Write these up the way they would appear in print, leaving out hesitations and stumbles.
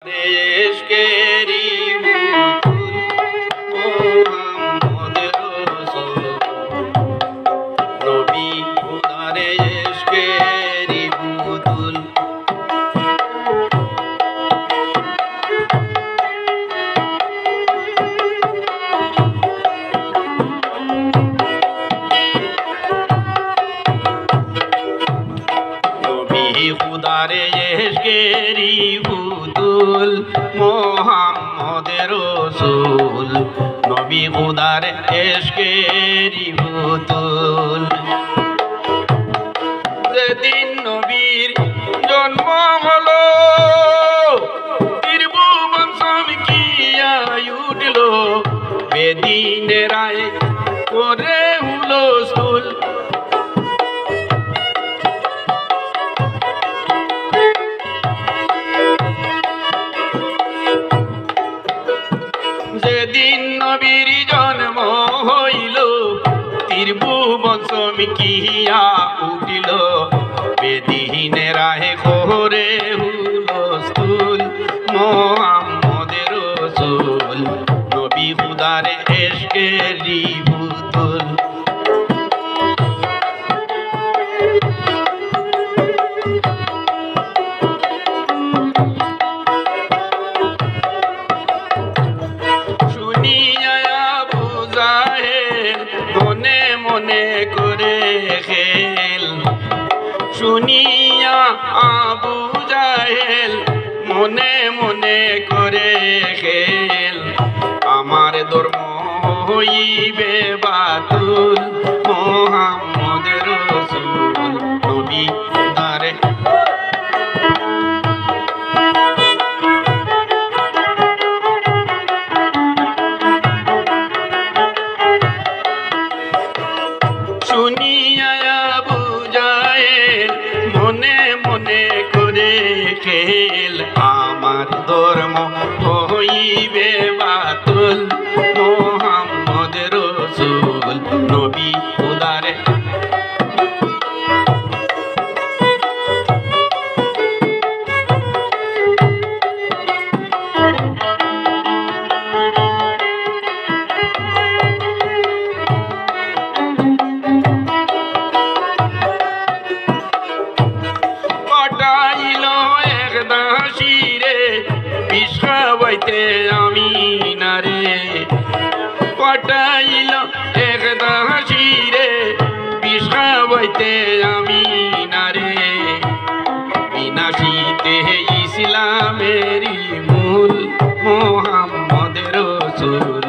देश केरी मोहम्मद रसूल नबी खुदारे इश्केरी बुतुल नबी खुदारे इश्केरी बुतुल मोहम्मद रसूल नबी खुदाর ইশকেরি বুতুল যেদিন নবীর জন্ম হলো ত্রিভুবন চমকিয়া উঠল বেদিনের রায় করে হুলস্থুল যেদিন নবীর জন্ম হইল ত্রিভুবন চমকিয়া উঠিল বেদিনের রাহে করে হুলস্থুল মোহাম্মদ রসূল নবী খুদার ইশকেরি বুতুল মনে মনে করে খেল শুনিয়া আবু জাহেল মনে মনে করে খেল আমার ধর্ম হইবে বাতুল মোহাম্মদ রসূল নবী খুদারে শুনিয়া আবু জাহেল মনে মনে করে খেল আমার ধর্ম হইবে বাতুল মোহাম্মদ রসূল নবী খুদারে খাওয়াইতে আমি নারে পটাইল একদাসি রে বিষ খাওয়াইতে আমি নারে বিনাশিতে ইসলামেরই মূল মোহাম্মদ রসূল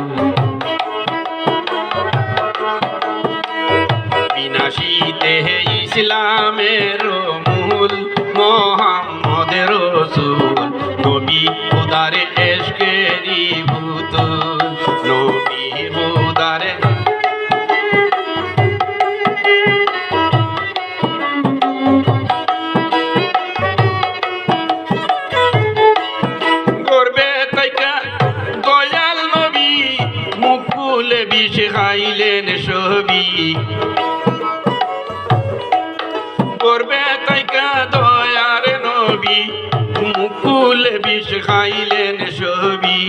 বিনাশিতে ইসলামের মূল মোহাম্মদ রসূল নবী খুদারে ইশকেরি বুতুল নবী খুদারে গর্বে থাইকা দয়াল নবী মুখ খুলে বিষ খাইলেন সবই গর্বে থাইকা দয়ার নবী মুকুল বিষ খাইলেন সবই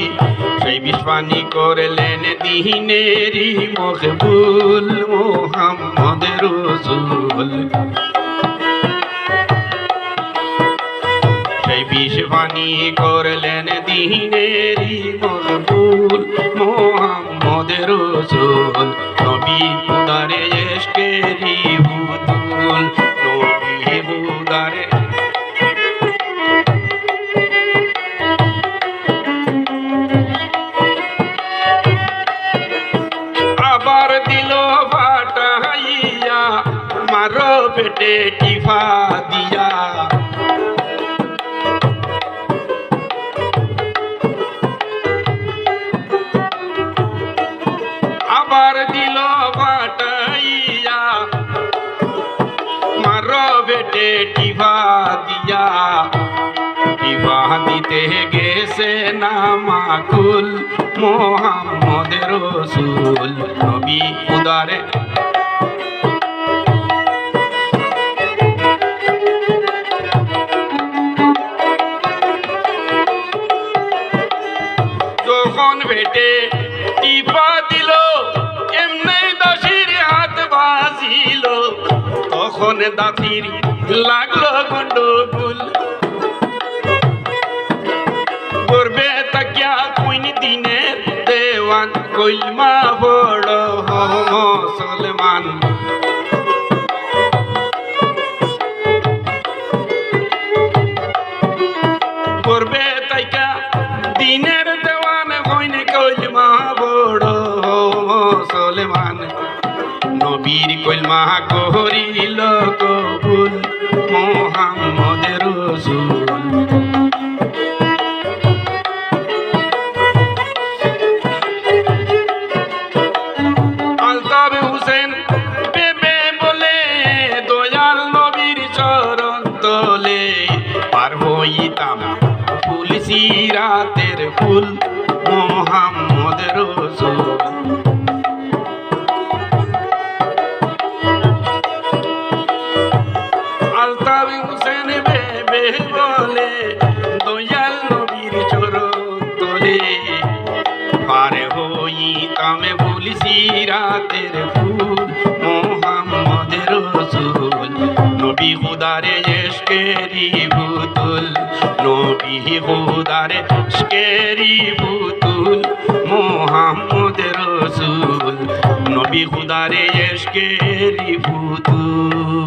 সেই বিষ পানি করলেন দিনেরি মকবুল মোহাম্মদ রসূল সেই বিষ পানি করলেন দিনেরি মকবুল মোহাম্মদ রসূল নবী খুদারে ইশকেরি বুতুল নবী খুদারে আবার দিল ফাটাইয়া মারো পেটে টিফা দিয়া আবার দিল ফাটাইয়া মারো পেটে টিফা দিয়া টিফা দিতে গেছে না মাকুল মোহাম্মদ রসূল নবী খুদারে যখন বেটে টিপা দিল এমনি দাসির হাত বাজিল তখন দাসির লাগলো গন্ডগোল করবে তাকিয়া কোন দিনের দেওয়ান কইলমা বড় মুসলমান করবে তাইকা দিনের দেওয়ান হইন কইলমা বড় মুসলমান নবীর কইলমা করিল কবুল মুহাম্মদের রাসূল আলতাফ হোসেন বেবে বলে দয়াল নবীর চরণ তলে পার হইতাম ফুল সিরাতের ফুল মুহাম্মদ রাসূল আলতাফ হোসেন বেবে বলে দয়াল নবীর চরণ তলে পার হইতাম ফুল সিরাতের ফুল মুহাম্মদ রাসূল নবী খুদারে ইশকেরি বুতুল নবী খুদারে ইশকেরি বুতুল মুহাম্মদ রাসূল নবী খুদারে ইশকেরি বুতুল